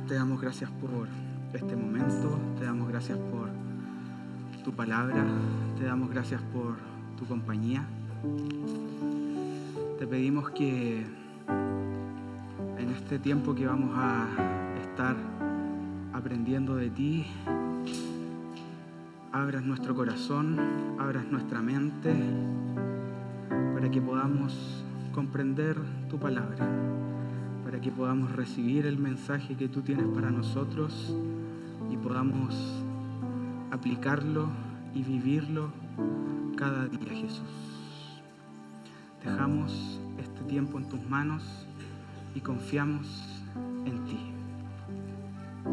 te damos gracias por este momento, te damos gracias por tu palabra, te damos gracias por tu compañía. Te pedimos que en este tiempo que vamos a estar aprendiendo de ti, abras nuestro corazón, abras nuestra mente, para que podamos comprender tu palabra, para que podamos recibir el mensaje que tú tienes para nosotros y podamos aplicarlo y vivirlo cada día, Jesús. Dejamos este tiempo en tus manos y confiamos en ti.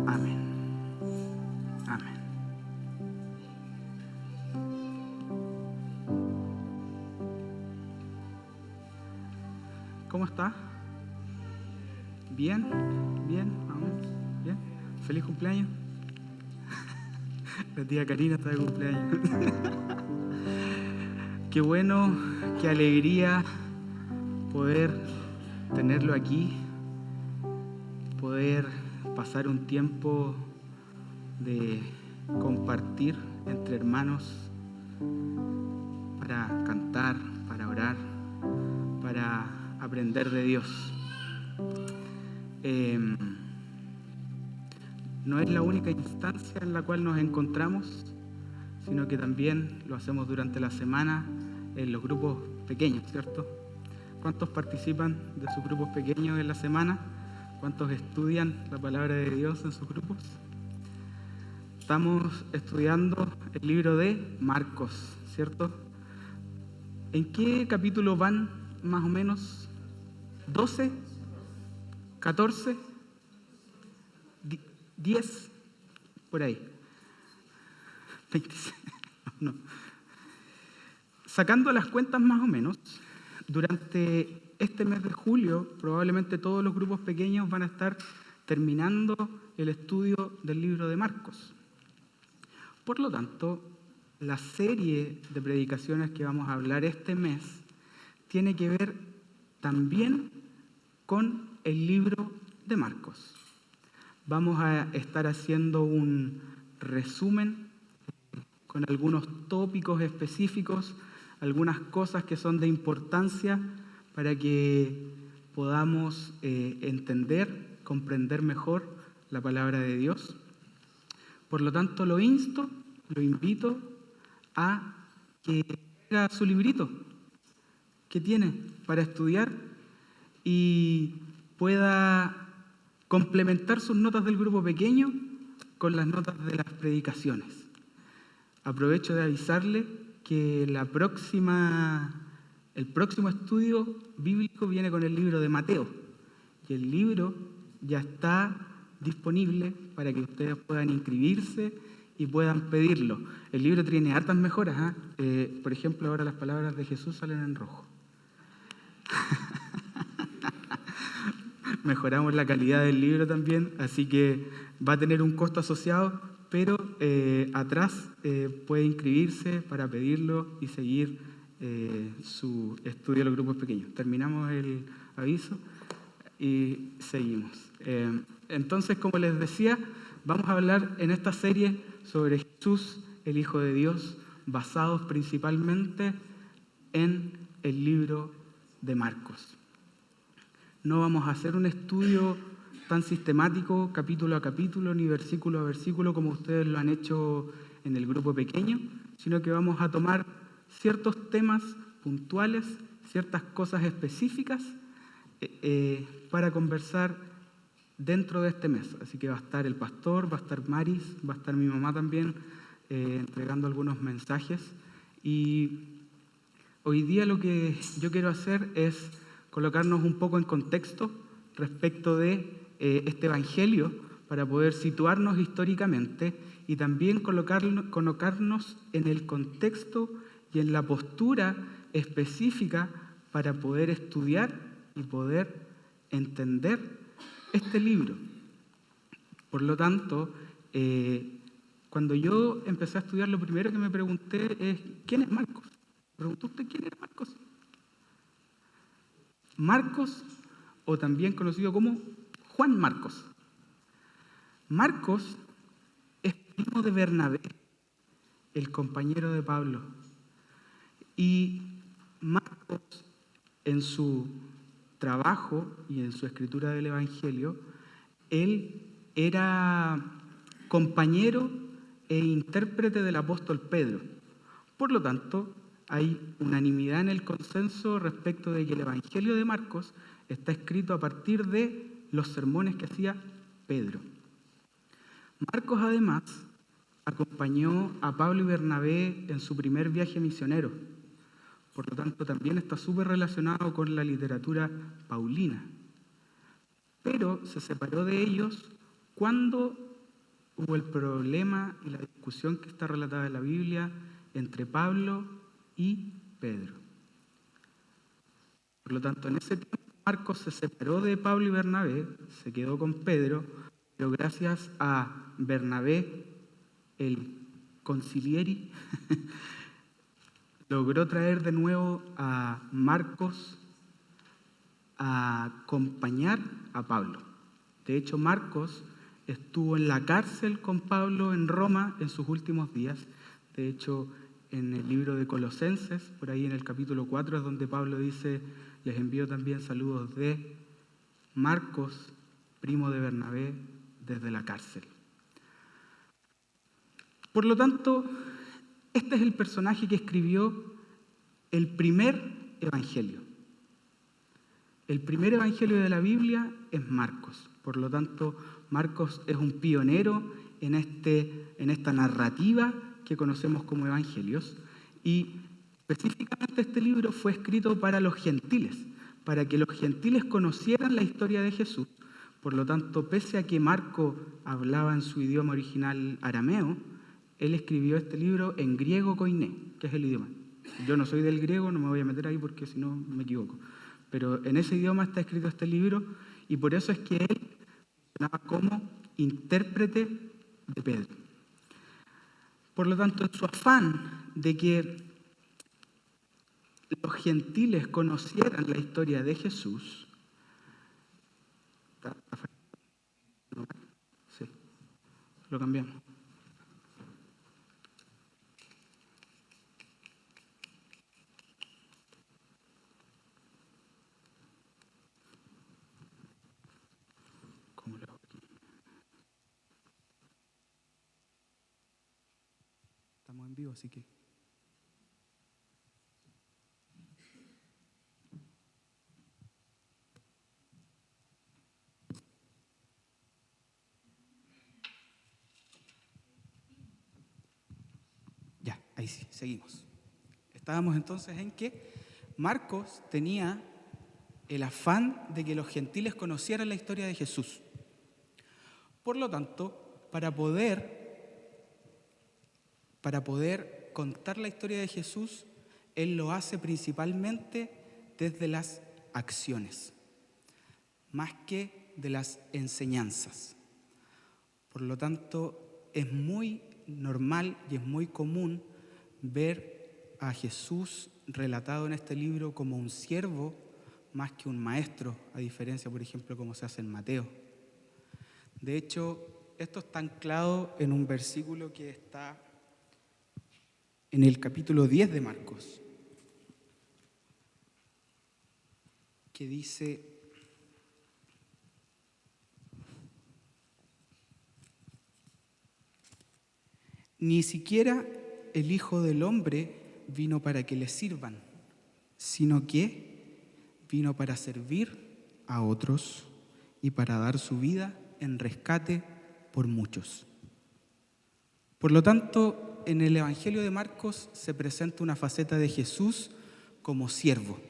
Amén. Amén. ¿Cómo está? ¿Bien? ¿Bien? ¿Aún? ¿Bien? ¿Feliz cumpleaños? La tía Karina está de cumpleaños. Qué bueno, qué alegría poder tenerlo aquí, poder pasar un tiempo de compartir entre hermanos para cantar, para orar, para aprender de Dios. No es la única instancia en la cual nos encontramos, sino que también lo hacemos durante la semana en los grupos pequeños, ¿cierto? ¿Cuántos participan de sus grupos pequeños en la semana? ¿Cuántos estudian la palabra de Dios en sus grupos? Estamos estudiando el libro de Marcos, ¿cierto? ¿En qué capítulo van más o menos? ¿12? ¿14? ¿10? Por ahí. 26. No. Sacando las cuentas más o menos, durante este mes de julio, probablemente todos los grupos pequeños van a estar terminando el estudio del libro de Marcos. Por lo tanto, la serie de predicaciones que vamos a hablar este mes tiene que ver también con el libro de Marcos. Vamos a estar haciendo un resumen con algunos tópicos específicos, algunas cosas que son de importancia para que podamos entender, comprender mejor la palabra de Dios. Por lo tanto, lo invito a que haga su librito que tiene para estudiar y pueda complementar sus notas del grupo pequeño con las notas de las predicaciones. Aprovecho de avisarle que el próximo estudio bíblico viene con el libro de Mateo. Y el libro ya está disponible para que ustedes puedan inscribirse y puedan pedirlo. El libro tiene hartas mejoras. Por ejemplo, ahora las palabras de Jesús salen en rojo. Mejoramos la calidad del libro también, así que va a tener un costo asociado, pero atrás puede inscribirse para pedirlo y seguir su estudio de los grupos pequeños. Terminamos el aviso y seguimos. Entonces, como les decía, vamos a hablar en esta serie sobre Jesús, el Hijo de Dios, basados principalmente en el libro de Marcos. No vamos a hacer un estudio tan sistemático, capítulo a capítulo, ni versículo a versículo, como ustedes lo han hecho en el grupo pequeño, sino que vamos a tomar ciertos temas puntuales, ciertas cosas específicas para conversar dentro de este mes. Así que va a estar el pastor, va a estar Maris, va a estar mi mamá también, entregando algunos mensajes. Y hoy día lo que yo quiero hacer es colocarnos un poco en contexto respecto de este evangelio para poder situarnos históricamente y también colocarnos en el contexto y en la postura específica para poder estudiar y poder entender este libro. Por lo tanto, cuando yo empecé a estudiar, lo primero que me pregunté es, ¿quién es Marcos? ¿Preguntó usted quién era Marcos? Marcos, o también conocido como Juan Marcos. Marcos es primo de Bernabé, el compañero de Pablo. Y Marcos, en su trabajo y en su escritura del Evangelio, él era compañero e intérprete del apóstol Pedro. Por lo tanto, hay unanimidad en el consenso respecto de que el Evangelio de Marcos está escrito a partir de los sermones que hacía Pedro. Marcos, además, acompañó a Pablo y Bernabé en su primer viaje misionero. Por lo tanto, también está súper relacionado con la literatura paulina. Pero se separó de ellos cuando hubo el problema y la discusión que está relatada en la Biblia entre Pablo y Pedro. Por lo tanto, en ese tiempo Marcos se separó de Pablo y Bernabé, se quedó con Pedro, pero gracias a Bernabé, el concilieri, logró traer de nuevo a Marcos a acompañar a Pablo. De hecho, Marcos estuvo en la cárcel con Pablo en Roma en sus últimos días. De hecho, en el libro de Colosenses, por ahí en el capítulo 4, es donde Pablo dice: les envío también saludos de Marcos, primo de Bernabé, desde la cárcel. Por lo tanto, este es el personaje que escribió el primer evangelio. El primer evangelio de la Biblia es Marcos. Por lo tanto, Marcos es un pionero en esta narrativa que conocemos como evangelios. Y específicamente este libro fue escrito para los gentiles, para que los gentiles conocieran la historia de Jesús. Por lo tanto, pese a que Marcos hablaba en su idioma original arameo, él escribió este libro en griego koiné, que es el idioma. Yo no soy del griego, no me voy a meter ahí porque si no me equivoco. Pero en ese idioma está escrito este libro y por eso es que él funcionaba como intérprete de Pedro. Por lo tanto, en su afán de que los gentiles conocieran la historia de Jesús, sí, lo cambiamos. ¿Cómo lo hago aquí? Estamos en vivo, así que... Ya, ahí sí, seguimos. Estábamos entonces en que Marcos tenía el afán de que los gentiles conocieran la historia de Jesús. Por lo tanto, para poder contar la historia de Jesús, él lo hace principalmente desde las acciones, más que de las enseñanzas. Por lo tanto, es muy normal y es muy común ver a Jesús relatado en este libro como un siervo más que un maestro, a diferencia, por ejemplo, como se hace en Mateo. De hecho, esto está anclado en un versículo que está en el capítulo 10 de Marcos, que dice: ni siquiera el Hijo del Hombre vino para que le sirvan, sino que vino para servir a otros y para dar su vida en rescate por muchos. Por lo tanto, en el Evangelio de Marcos se presenta una faceta de Jesús como siervo.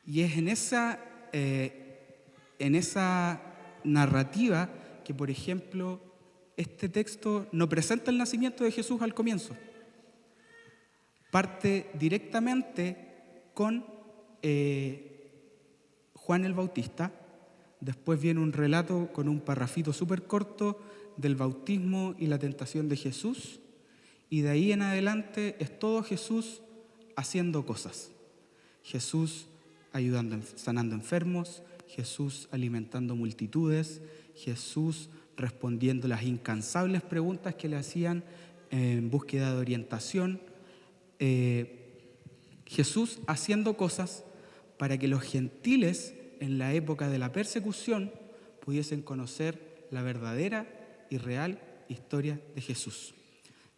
Y es en esa narrativa que, por ejemplo, este texto no presenta el nacimiento de Jesús al comienzo. Parte directamente con Juan el Bautista. Después viene un relato con un parrafito súper corto del bautismo y la tentación de Jesús. Y de ahí en adelante es todo Jesús haciendo cosas. Jesús ayudando, sanando enfermos, Jesús alimentando multitudes, Jesús respondiendo las incansables preguntas que le hacían en búsqueda de orientación, Jesús haciendo cosas para que los gentiles en la época de la persecución pudiesen conocer la verdadera y real historia de Jesús.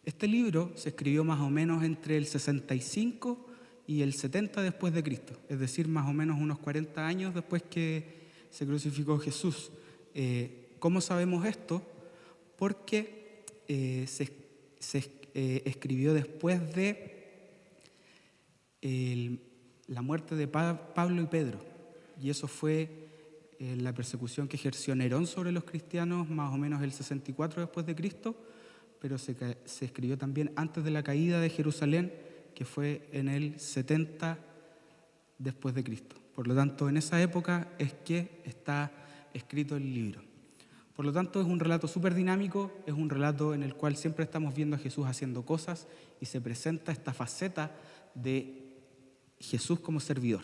Este libro se escribió más o menos entre el 65 y el 70 después de Cristo, es decir, más o menos unos 40 años después que se crucificó Jesús. ¿Cómo sabemos esto? Porque se escribió después de la muerte de Pablo y Pedro, y eso fue la persecución que ejerció Nerón sobre los cristianos más o menos el 64 después de Cristo, pero se escribió también antes de la caída de Jerusalén, que fue en el 70 después de Cristo. Por lo tanto, en esa época es que está escrito el libro. Por lo tanto, es un relato súper dinámico, es un relato en el cual siempre estamos viendo a Jesús haciendo cosas y se presenta esta faceta de Jesús como servidor.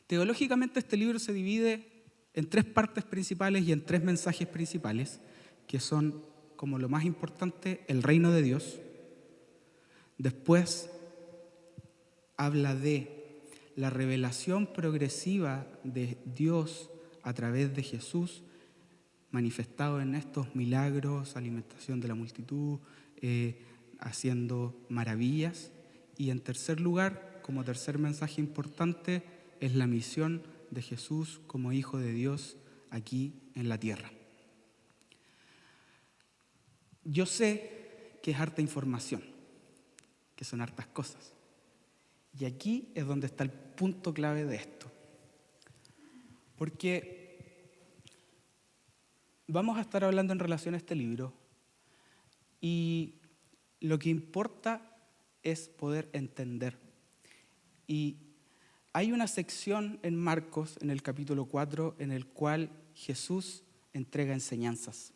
Teológicamente, este libro se divide en 3 partes principales y en 3 mensajes principales, que son, como lo más importante, el reino de Dios. Después habla de la revelación progresiva de Dios a través de Jesús, manifestado en estos milagros, alimentación de la multitud, haciendo maravillas. Y en tercer lugar, como tercer mensaje importante, es la misión de Jesús como Hijo de Dios aquí en la tierra. Yo sé que es harta información, que son hartas cosas. Y aquí es donde está el punto clave de esto. Porque vamos a estar hablando en relación a este libro y lo que importa es poder entender. Y hay una sección en Marcos, en el capítulo 4, en el cual Jesús entrega enseñanzas.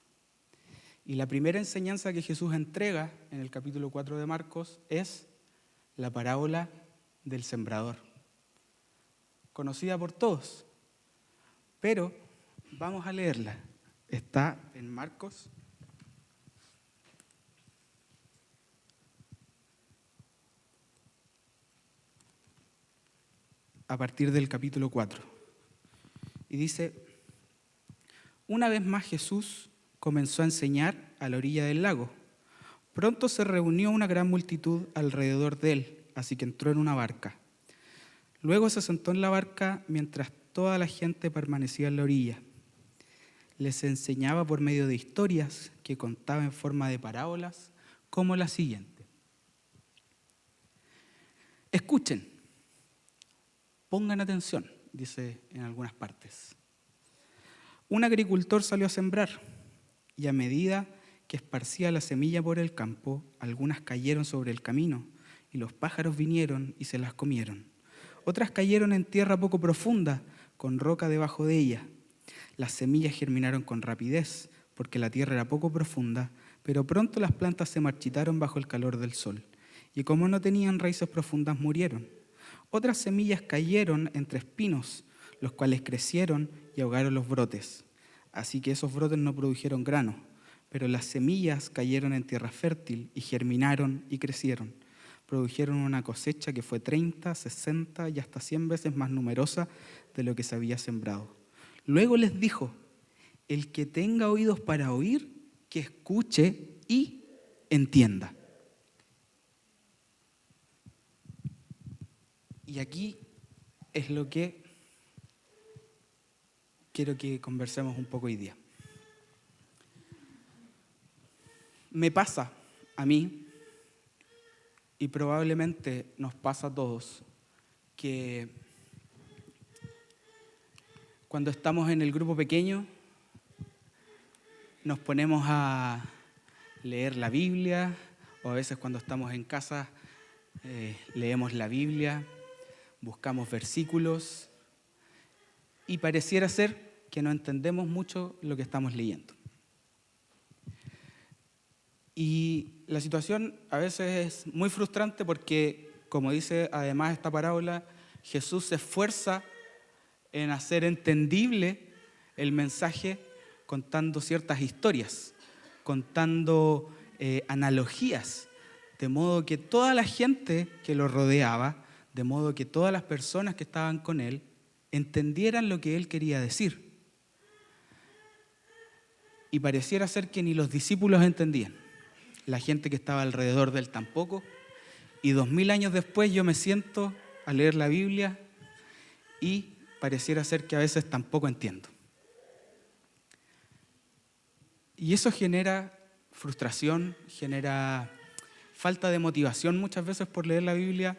Y la primera enseñanza que Jesús entrega en el capítulo 4 de Marcos es la parábola del sembrador, conocida por todos, pero vamos a leerla. Está en Marcos a partir del capítulo 4. Y dice: una vez más Jesús comenzó a enseñar a la orilla del lago. Pronto se reunió una gran multitud alrededor de él, así que entró en una barca. Luego se sentó en la barca mientras toda la gente permanecía en la orilla. Les enseñaba por medio de historias que contaba en forma de parábolas, como la siguiente. Escuchen, pongan atención, dice en algunas partes. Un agricultor salió a sembrar y a medida que esparcía la semilla por el campo, algunas cayeron sobre el camino y los pájaros vinieron y se las comieron. Otras cayeron en tierra poco profunda, con roca debajo de ella. Las semillas germinaron con rapidez, porque la tierra era poco profunda, pero pronto las plantas se marchitaron bajo el calor del sol, y como no tenían raíces profundas, murieron. Otras semillas cayeron entre espinos, los cuales crecieron y ahogaron los brotes. Así que esos brotes no produjeron grano, pero las semillas cayeron en tierra fértil y germinaron y crecieron. Produjeron una cosecha que fue 30, 60 y hasta 100 veces más numerosa de lo que se había sembrado. Luego les dijo: el que tenga oídos para oír, que escuche y entienda. Y aquí es lo que quiero que conversemos un poco hoy día. Me pasa a mí, y probablemente nos pasa a todos, que cuando estamos en el grupo pequeño nos ponemos a leer la Biblia, o a veces cuando estamos en casa leemos la Biblia, buscamos versículos y pareciera ser que no entendemos mucho lo que estamos leyendo. Y la situación a veces es muy frustrante porque, como dice además esta parábola, Jesús se esfuerza en hacer entendible el mensaje, contando ciertas historias, contando analogías, de modo que toda la gente que lo rodeaba, de modo que todas las personas que estaban con él, entendieran lo que él quería decir. Y pareciera ser que ni los discípulos entendían. La gente que estaba alrededor de él tampoco. Y 2000 años después yo me siento a leer la Biblia y pareciera ser que a veces tampoco entiendo. Y eso genera frustración, genera falta de motivación muchas veces por leer la Biblia,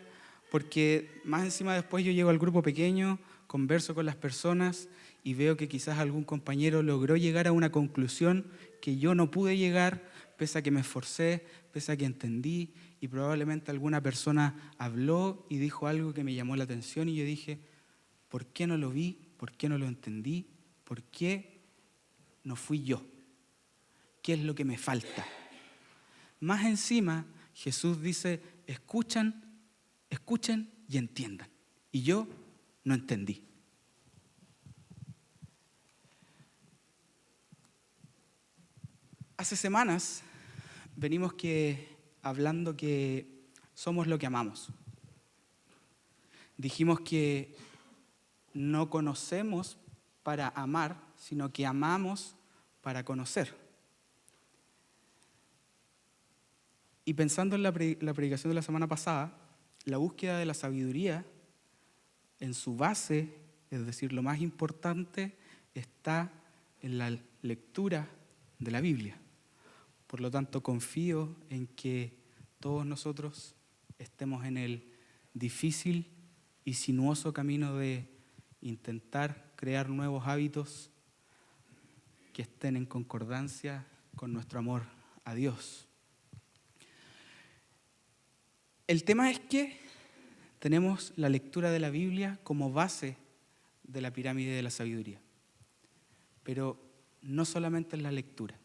porque más encima después yo llego al grupo pequeño, converso con las personas y veo que quizás algún compañero logró llegar a una conclusión que yo no pude llegar, pese a que me esforcé, pese a que entendí, y probablemente alguna persona habló y dijo algo que me llamó la atención y yo dije, ¿por qué no lo vi? ¿Por qué no lo entendí? ¿Por qué no fui yo? ¿Qué es lo que me falta? Más encima, Jesús dice, escuchen y entiendan. Y yo no entendí. Hace semanas venimos hablando que somos lo que amamos. Dijimos que no conocemos para amar, sino que amamos para conocer. Y pensando en la predicación de la semana pasada, la búsqueda de la sabiduría, en su base, es decir, lo más importante, está en la lectura de la Biblia. Por lo tanto, confío en que todos nosotros estemos en el difícil y sinuoso camino de intentar crear nuevos hábitos que estén en concordancia con nuestro amor a Dios. El tema es que tenemos la lectura de la Biblia como base de la pirámide de la sabiduría. Pero no solamente en la lectura,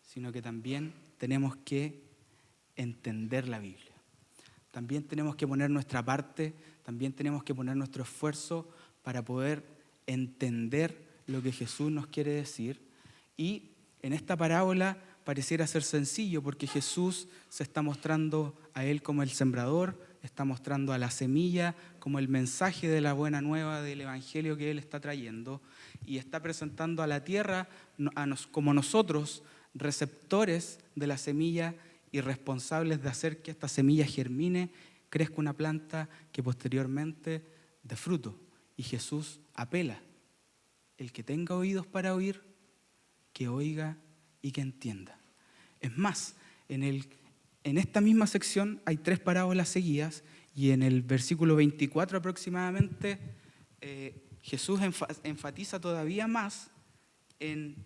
sino que también tenemos que entender la Biblia. También tenemos que poner nuestra parte, también tenemos que poner nuestro esfuerzo para poder entender lo que Jesús nos quiere decir. Y en esta parábola pareciera ser sencillo porque Jesús se está mostrando a él como el sembrador, está mostrando a la semilla como el mensaje de la buena nueva del evangelio que él está trayendo y está presentando a la tierra como nosotros, receptores de la semilla y responsables de hacer que esta semilla germine, crezca una planta que posteriormente dé fruto. Y Jesús apela, el que tenga oídos para oír, que oiga y que entienda. Es más, en esta misma sección hay 3 parábolas seguidas y en el versículo 24 aproximadamente Jesús enfatiza todavía más en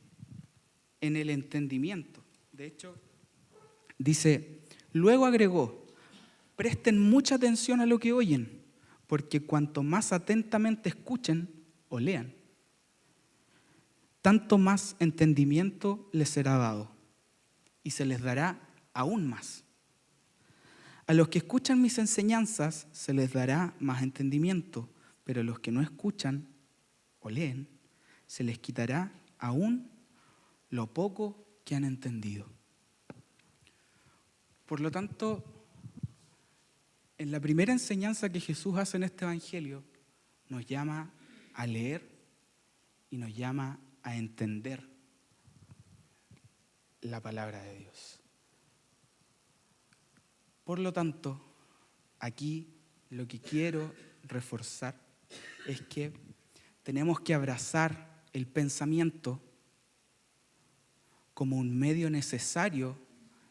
el entendimiento. De hecho, dice, luego agregó, presten mucha atención a lo que oyen, porque cuanto más atentamente escuchen o lean, tanto más entendimiento les será dado y se les dará aún más. A los que escuchan mis enseñanzas se les dará más entendimiento, pero a los que no escuchan o leen, se les quitará aún lo poco que han entendido. Por lo tanto, en la primera enseñanza que Jesús hace en este evangelio, nos llama a leer y nos llama a entender la palabra de Dios. Por lo tanto, aquí lo que quiero reforzar es que tenemos que abrazar el pensamiento como un medio necesario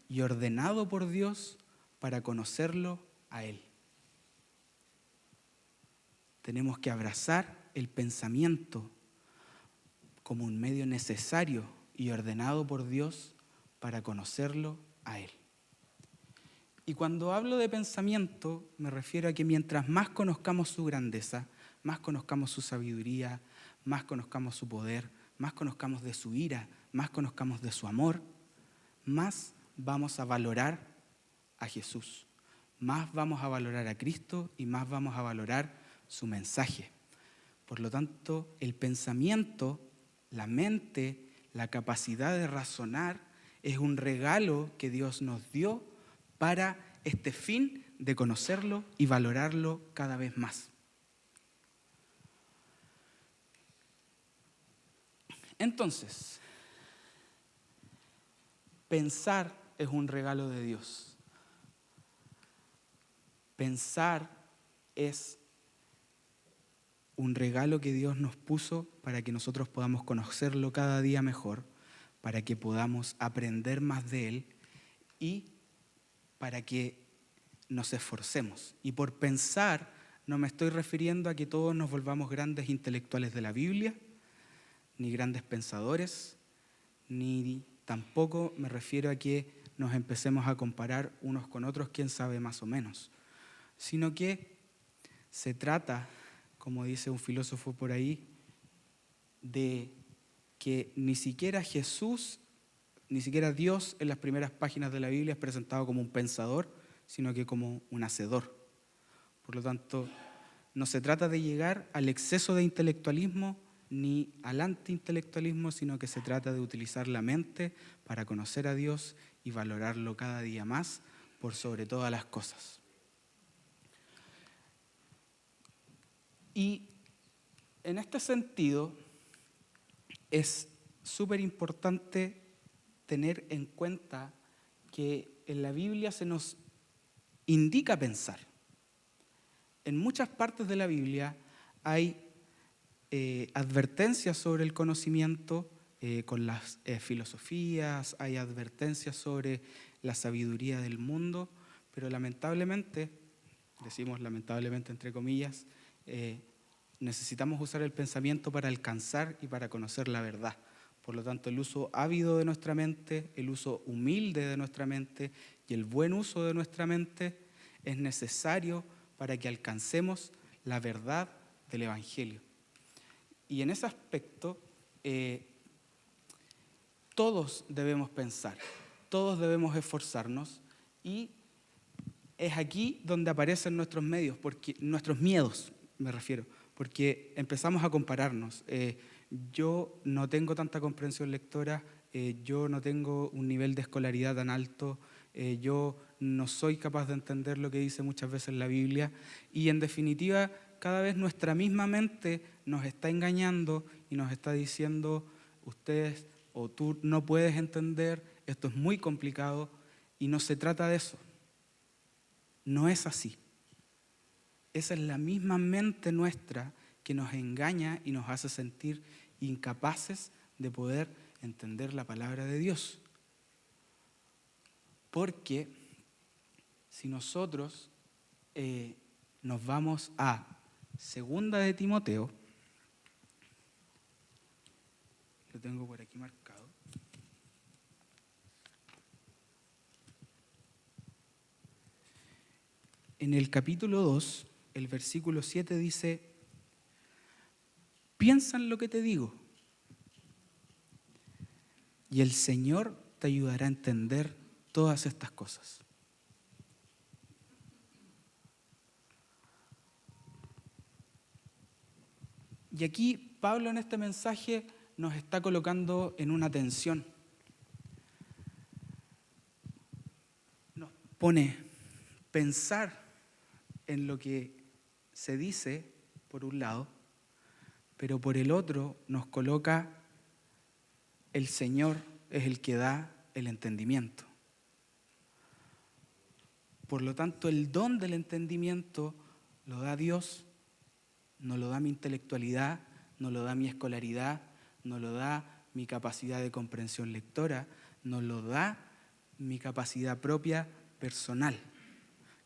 y ordenado por Dios para conocerlo a Él. Tenemos que abrazar el pensamiento como un medio necesario y ordenado por Dios para conocerlo a Él. Y cuando hablo de pensamiento, me refiero a que mientras más conozcamos su grandeza, más conozcamos su sabiduría, más conozcamos su poder, más conozcamos de su ira, más conozcamos de su amor, más vamos a valorar a Jesús, más vamos a valorar a Cristo y más vamos a valorar su mensaje. Por lo tanto, el pensamiento, la mente la capacidad de razonar es un regalo que Dios nos dio para este fin de conocerlo y valorarlo cada vez más. Entonces, pensar es un regalo de Dios. Pensar es un regalo que Dios nos puso para que nosotros podamos conocerlo cada día mejor, para que podamos aprender más de Él y para que nos esforcemos. Y por pensar no me estoy refiriendo a que todos nos volvamos grandes intelectuales de la Biblia, ni grandes pensadores, ni tampoco me refiero a que nos empecemos a comparar unos con otros, quién sabe más o menos, sino que se trata, como dice un filósofo por ahí, de que ni siquiera Jesús, ni siquiera Dios en las primeras páginas de la Biblia es presentado como un pensador, sino que como un hacedor. Por lo tanto, no se trata de llegar al exceso de intelectualismo ni al antiintelectualismo, sino que se trata de utilizar la mente para conocer a Dios y valorarlo cada día más por sobre todas las cosas. Y en este sentido es súper importante tener en cuenta que en la Biblia se nos indica pensar. En muchas partes de la Biblia hay advertencias sobre el conocimiento con las filosofías, hay advertencias sobre la sabiduría del mundo, pero lamentablemente, decimos lamentablemente entre comillas, necesitamos usar el pensamiento para alcanzar y para conocer la verdad. Por lo tanto, el uso ávido de nuestra mente, el uso humilde de nuestra mente y el buen uso de nuestra mente es necesario para que alcancemos la verdad del Evangelio. Y en ese aspecto, todos debemos pensar, todos debemos esforzarnos, y es aquí donde aparecen nuestros miedos, me refiero, porque empezamos a compararnos. Yo no tengo tanta comprensión lectora, yo no tengo un nivel de escolaridad tan alto, yo no soy capaz de entender lo que dice muchas veces la Biblia, y en definitiva, cada vez nuestra misma mente nos está engañando y nos está diciendo, ustedes o tú no puedes entender, esto es muy complicado, y no se trata de eso. No es así. Esa es la misma mente nuestra que nos engaña y nos hace sentir incapaces de poder entender la palabra de Dios. Porque si nosotros nos vamos a Segunda de Timoteo, lo tengo por aquí marcado. En el capítulo 2, el versículo 7 dice, piensa en lo que te digo y el Señor te ayudará a entender todas estas cosas. Y aquí Pablo en este mensaje nos está colocando en una tensión. Nos pone pensar en lo que se dice, por un lado, pero por el otro nos coloca el Señor es el que da el entendimiento. Por lo tanto, el don del entendimiento lo da Dios, no lo da mi intelectualidad, no lo da mi escolaridad, no lo da mi capacidad de comprensión lectora, no lo da mi capacidad propia personal.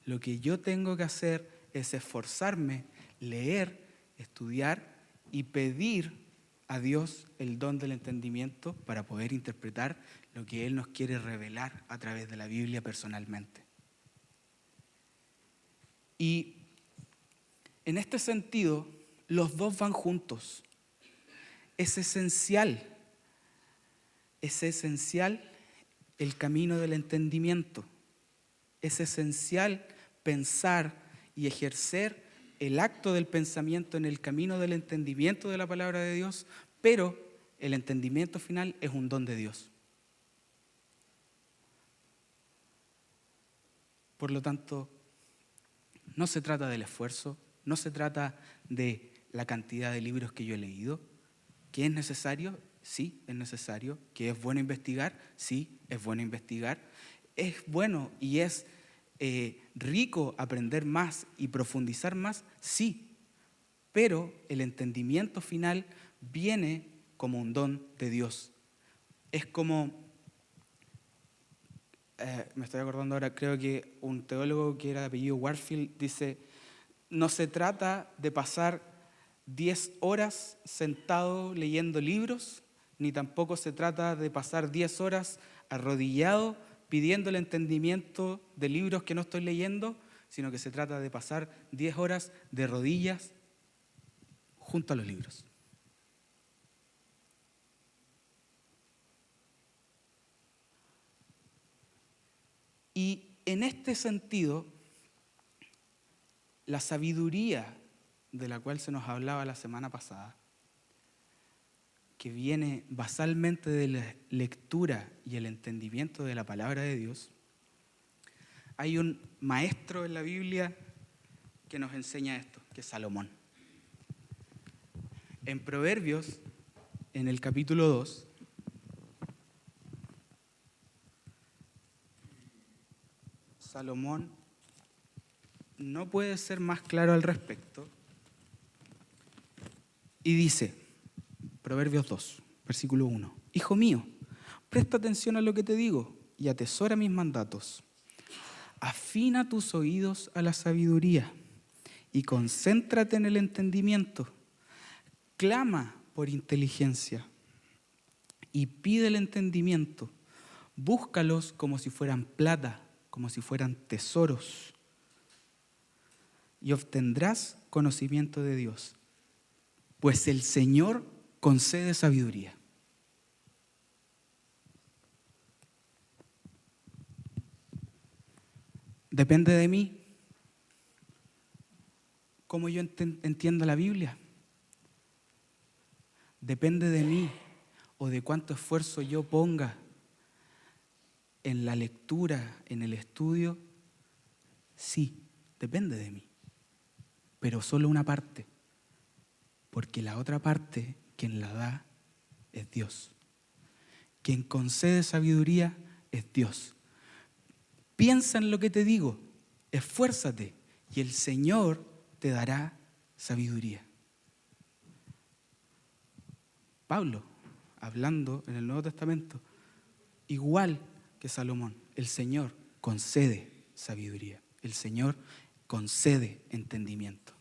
Lo que yo tengo que hacer es esforzarme, leer, estudiar y pedir a Dios el don del entendimiento para poder interpretar lo que Él nos quiere revelar a través de la Biblia personalmente. Y en este sentido, los dos van juntos. Es esencial el camino del entendimiento. Es esencial pensar y ejercer el acto del pensamiento en el camino del entendimiento de la palabra de Dios, pero el entendimiento final es un don de Dios. Por lo tanto, no se trata del esfuerzo, no se trata de la cantidad de libros que yo he leído. ¿Que es necesario? Sí, es necesario. ¿Que es bueno investigar? Sí, es bueno investigar. ¿Es bueno y es rico aprender más y profundizar más? Sí, pero el entendimiento final viene como un don de Dios. Es como, me estoy acordando ahora, creo que un teólogo que era de apellido Warfield dice, no se trata de pasar 10 horas sentado leyendo libros, ni tampoco se trata de pasar 10 horas arrodillado pidiendo el entendimiento de libros que no estoy leyendo, sino que se trata de pasar 10 horas de rodillas junto a los libros. Y en este sentido, la sabiduría de la cual se nos hablaba la semana pasada, que viene basalmente de la lectura y el entendimiento de la palabra de Dios, hay un maestro en la Biblia que nos enseña esto, que es Salomón. En Proverbios, en el capítulo 2, Salomón no puede ser más claro al respecto y dice, Proverbios 2, versículo 1, Hijo mío, presta atención a lo que te digo y atesora mis mandatos. Afina tus oídos a la sabiduría y concéntrate en el entendimiento. Clama por inteligencia y pide el entendimiento. Búscalos como si fueran plata, como si fueran tesoros. Y obtendrás conocimiento de Dios, pues el Señor concede sabiduría. Depende de mí cómo yo entiendo la Biblia. Depende de mí o de cuánto esfuerzo yo ponga en la lectura, en el estudio. Sí, depende de mí, pero solo una parte, porque la otra parte, quien la da, es Dios. Quien concede sabiduría es Dios. Piensa en lo que te digo, esfuérzate y el Señor te dará sabiduría. Pablo, hablando en el Nuevo Testamento, igual que Salomón, el Señor concede sabiduría, el Señor concede entendimiento.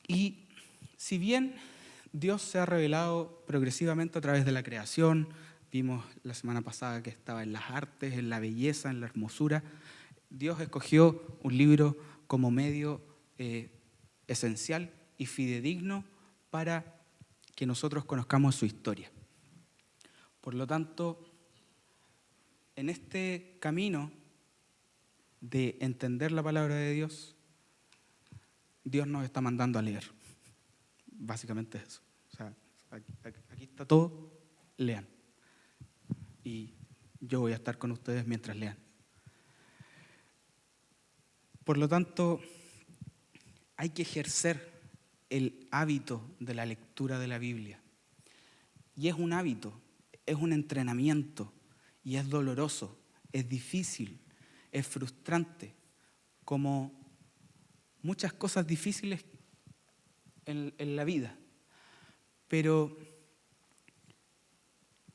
Y si bien Dios se ha revelado progresivamente a través de la creación, vimos la semana pasada que estaba en las artes, en la belleza, en la hermosura, Dios escogió un libro como medio esencial y fidedigno para que nosotros conozcamos su historia. Por lo tanto, en este camino de entender la palabra de Dios, Dios nos está mandando a leer. Básicamente es eso. O sea, aquí está todo, lean. Y yo voy a estar con ustedes mientras lean. Por lo tanto, hay que ejercer el hábito de la lectura de la Biblia. Y es un hábito, es un entrenamiento, y es doloroso, es difícil, es frustrante, como muchas cosas difíciles en la vida. Pero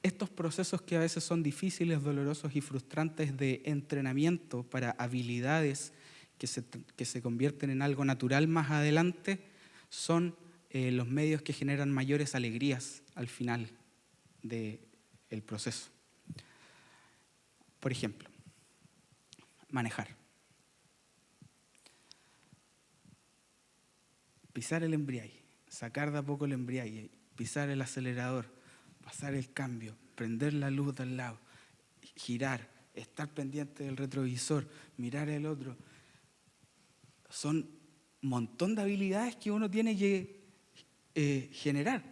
estos procesos que a veces son difíciles, dolorosos y frustrantes de entrenamiento para habilidades que se convierten en algo natural más adelante, son los medios que generan mayores alegrías al final del proceso. Por ejemplo, manejar. Pisar el embriague, sacar de a poco el embriague, pisar el acelerador, pasar el cambio, prender la luz de al lado, girar, estar pendiente del retrovisor, mirar el otro. Son un montón de habilidades que uno tiene que generar.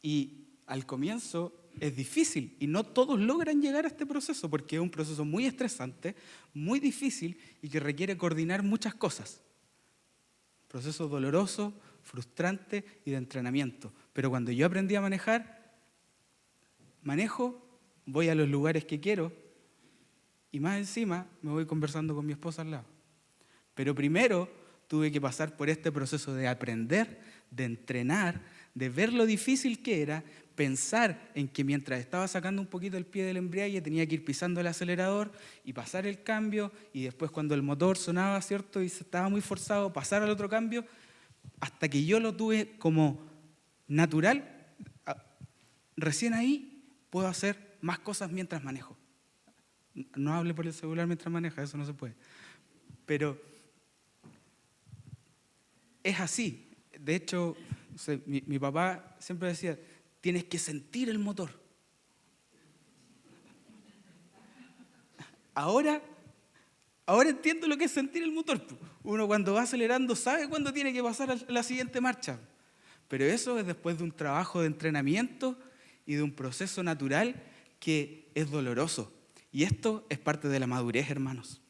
Y al comienzo es difícil y no todos logran llegar a este proceso porque es un proceso muy estresante, muy difícil y que requiere coordinar muchas cosas. Proceso doloroso, frustrante y de entrenamiento. Pero cuando yo aprendí a manejo, voy a los lugares que quiero y más encima me voy conversando con mi esposa al lado. Pero primero tuve que pasar por este proceso de aprender, de entrenar, de ver lo difícil que era, pensar en que mientras estaba sacando un poquito el pie del embrague tenía que ir pisando el acelerador y pasar el cambio y después cuando el motor sonaba, ¿cierto? Y estaba muy forzado, pasar al otro cambio, hasta que yo lo tuve como natural, recién ahí puedo hacer más cosas mientras manejo. No hable por el celular mientras maneja, eso no se puede. Pero es así. De hecho, mi papá siempre decía, tienes que sentir el motor. Ahora entiendo lo que es sentir el motor. Uno cuando va acelerando sabe cuándo tiene que pasar a la siguiente marcha. Pero eso es después de un trabajo de entrenamiento y de un proceso natural que es doloroso. Y esto es parte de la madurez, hermanos.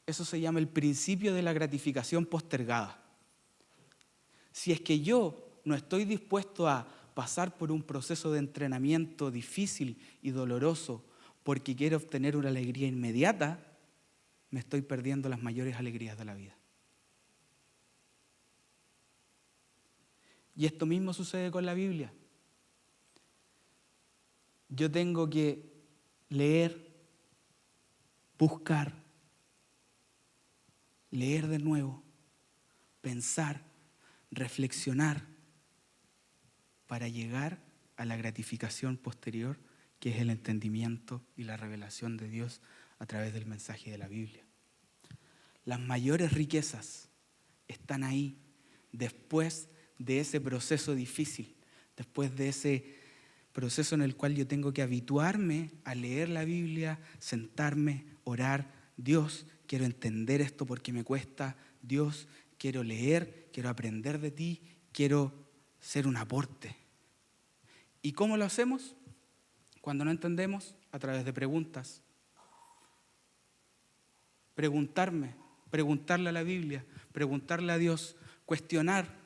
Eso se llama el principio de la gratificación postergada. Si es que yo no estoy dispuesto a pasar por un proceso de entrenamiento difícil y doloroso porque quiero obtener una alegría inmediata, me estoy perdiendo las mayores alegrías de la vida. Y esto mismo sucede con la Biblia. Yo tengo que leer, buscar, leer de nuevo, pensar, reflexionar para llegar a la gratificación posterior que es el entendimiento y la revelación de Dios a través del mensaje de la Biblia. Las mayores riquezas están ahí después de ese proceso difícil, después de ese proceso en el cual yo tengo que habituarme a leer la Biblia, sentarme, orar. Dios, quiero entender esto porque me cuesta. Dios, quiero leer, quiero aprender de ti, quiero ser un aporte. ¿Y cómo lo hacemos? Cuando no entendemos, a través de preguntas. Preguntarle a la Biblia, preguntarle a Dios, cuestionar.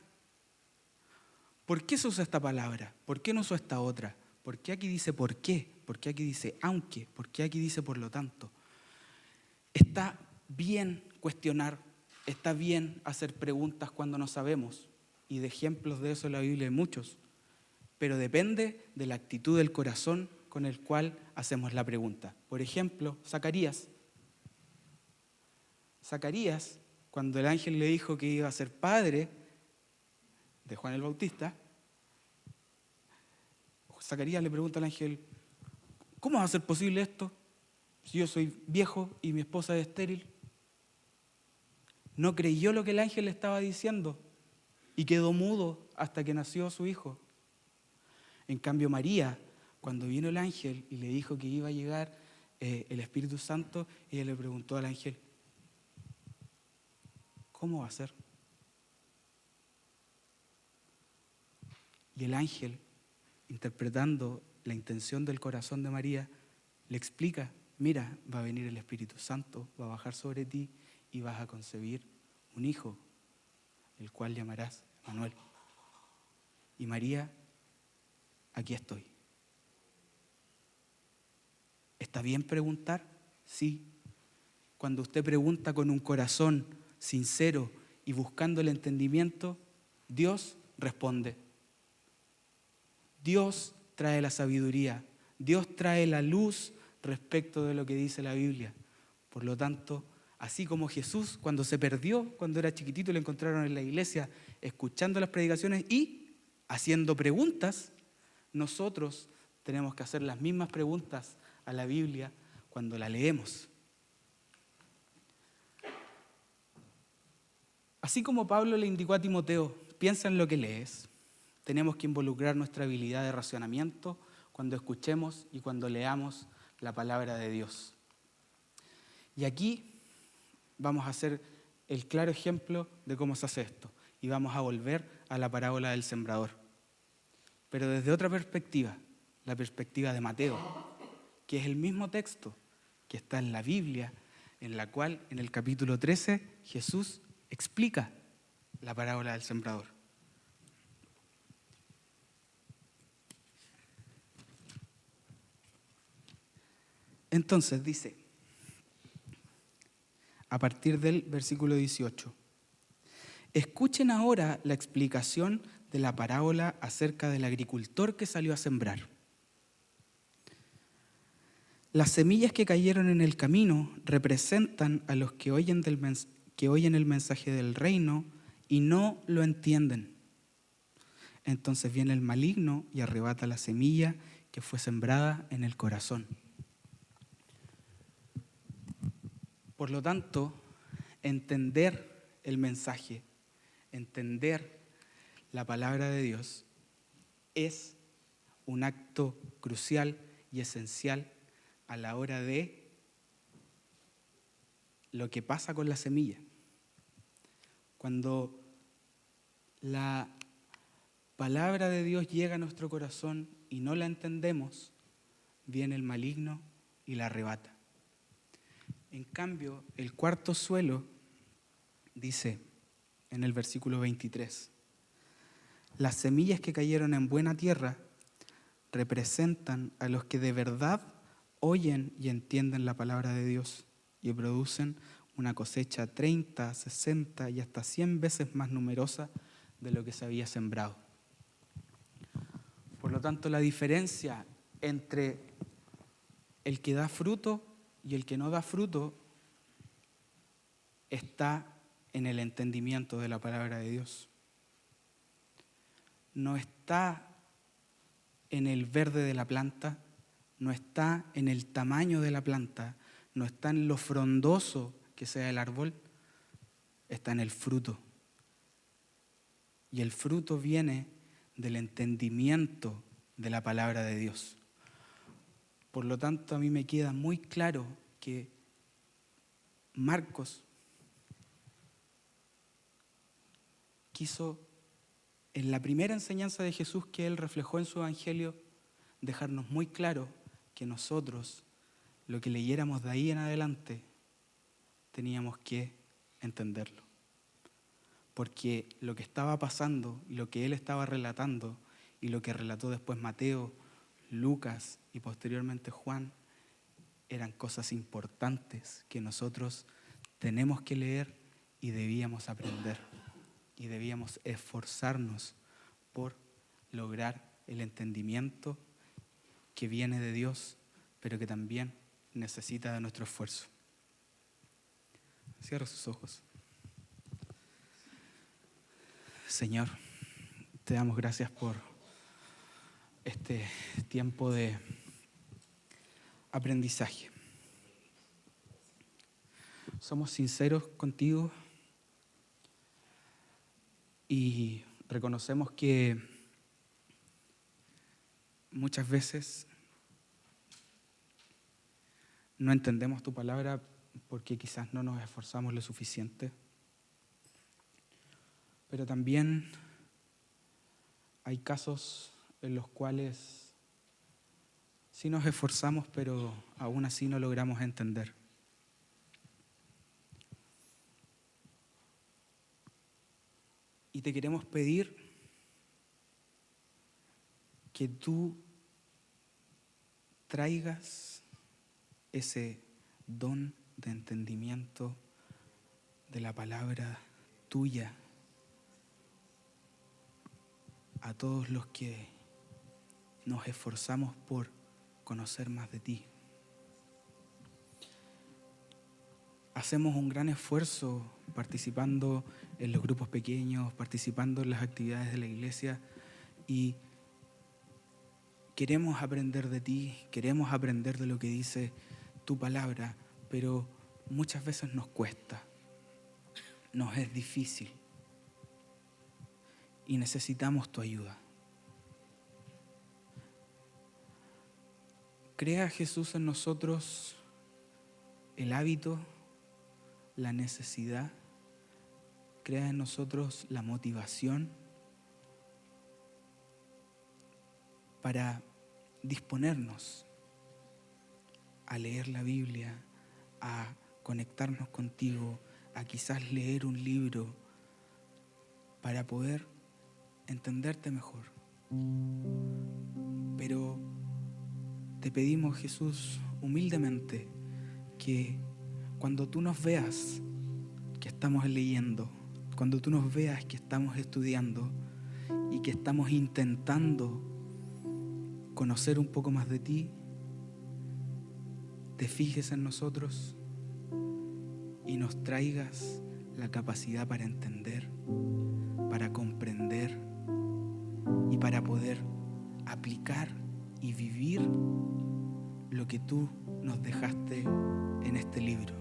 ¿Por qué se usa esta palabra? ¿Por qué no uso esta otra? ¿Por qué aquí dice por qué? ¿Por qué aquí dice aunque? ¿Por qué aquí dice por lo tanto? Está bien cuestionar, está bien hacer preguntas cuando no sabemos. Y de ejemplos de eso en la Biblia hay muchos. Pero depende de la actitud del corazón con el cual hacemos la pregunta. Por ejemplo, Zacarías, cuando el ángel le dijo que iba a ser padre de Juan el Bautista, Zacarías le pregunta al ángel, ¿cómo va a ser posible esto si yo soy viejo y mi esposa es estéril? No creyó lo que el ángel le estaba diciendo y quedó mudo hasta que nació su hijo. En cambio, María, cuando vino el ángel y le dijo que iba a llegar el Espíritu Santo, ella le preguntó al ángel, ¿cómo va a ser? Y el ángel, interpretando la intención del corazón de María, le explica, mira, va a venir el Espíritu Santo, va a bajar sobre ti y vas a concebir un hijo, el cual llamarás Manuel. Y María, aquí estoy. ¿Está bien preguntar? Sí. Cuando usted pregunta con un corazón sincero y buscando el entendimiento, Dios responde. Dios trae la sabiduría, Dios trae la luz respecto de lo que dice la Biblia. Por lo tanto, así como Jesús cuando se perdió, cuando era chiquitito, lo encontraron en la iglesia escuchando las predicaciones y haciendo preguntas, nosotros tenemos que hacer las mismas preguntas a la Biblia cuando la leemos. Así como Pablo le indicó a Timoteo, piensa en lo que lees. Tenemos que involucrar nuestra habilidad de racionamiento cuando escuchemos y cuando leamos la palabra de Dios. Y aquí vamos a hacer el claro ejemplo de cómo se hace esto. Y vamos a volver a la parábola del sembrador, pero desde otra perspectiva, la perspectiva de Mateo, que es el mismo texto que está en la Biblia, en la cual en el capítulo 13 Jesús explica la parábola del sembrador. Entonces dice, a partir del versículo 18, escuchen ahora la explicación de la parábola acerca del agricultor que salió a sembrar. Las semillas que cayeron en el camino representan a los que oyen el mensaje del reino y no lo entienden. Entonces viene el maligno y arrebata la semilla que fue sembrada en el corazón. Por lo tanto, entender el mensaje, entender la palabra de Dios es un acto crucial y esencial a la hora de lo que pasa con la semilla. Cuando la palabra de Dios llega a nuestro corazón y no la entendemos, viene el maligno y la arrebata. En cambio, el cuarto suelo dice en el versículo 23, las semillas que cayeron en buena tierra representan a los que de verdad oyen y entienden la palabra de Dios y producen una cosecha 30, 60 y hasta 100 veces más numerosa de lo que se había sembrado. Por lo tanto, la diferencia entre el que da fruto y el que no da fruto está en el entendimiento de la palabra de Dios. No está en el verde de la planta, no está en el tamaño de la planta, no está en lo frondoso que sea el árbol, está en el fruto. Y el fruto viene del entendimiento de la palabra de Dios. Por lo tanto, a mí me queda muy claro que Marcos quiso, en la primera enseñanza de Jesús que él reflejó en su evangelio, dejarnos muy claro que nosotros, lo que leyéramos de ahí en adelante, teníamos que entenderlo. Porque lo que estaba pasando y lo que él estaba relatando y lo que relató después Mateo, Lucas y posteriormente Juan, eran cosas importantes que nosotros tenemos que leer y debíamos aprender. Y debíamos esforzarnos por lograr el entendimiento que viene de Dios, pero que también necesita de nuestro esfuerzo. Cierra sus ojos. Señor, te damos gracias por este tiempo de aprendizaje. Somos sinceros contigo y reconocemos que muchas veces no entendemos tu palabra porque quizás no nos esforzamos lo suficiente. Pero también hay casos en los cuales sí nos esforzamos, pero aún así no logramos entender. Y te queremos pedir que tú traigas ese don de entendimiento de la palabra tuya a todos los que nos esforzamos por conocer más de ti. Hacemos un gran esfuerzo participando en los grupos pequeños, participando en las actividades de la iglesia y queremos aprender de ti, queremos aprender de lo que dice tu palabra, pero muchas veces nos cuesta, nos es difícil y necesitamos tu ayuda. Crea Jesús en nosotros el hábito, la necesidad, crea en nosotros la motivación para disponernos a leer la Biblia, a conectarnos contigo, a quizás leer un libro para poder entenderte mejor. Pero te pedimos, Jesús, humildemente, que cuando tú nos veas que estamos leyendo, cuando tú nos veas que estamos estudiando y que estamos intentando conocer un poco más de ti, te fijes en nosotros y nos traigas la capacidad para entender, para comprender y para poder aplicar y vivir lo que tú nos dejaste en este libro.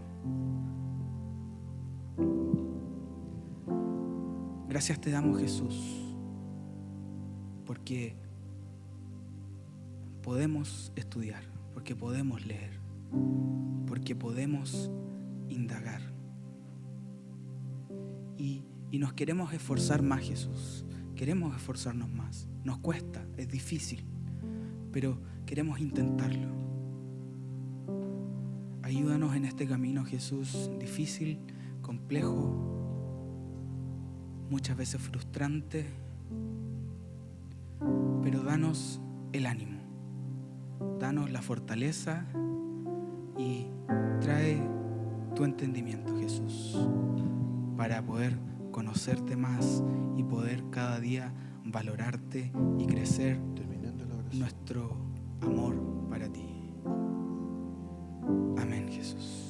Gracias te damos, Jesús, porque podemos estudiar, porque podemos leer, porque podemos indagar. Y nos queremos esforzar más, Jesús. Queremos esforzarnos más. Nos cuesta, es difícil, pero queremos intentarlo. Ayúdanos en este camino, Jesús, difícil, complejo, muchas veces frustrante, pero danos el ánimo, danos la fortaleza y trae tu entendimiento, Jesús, para poder conocerte más y poder cada día valorarte y crecer nuestro amor para ti. Amén, Jesús.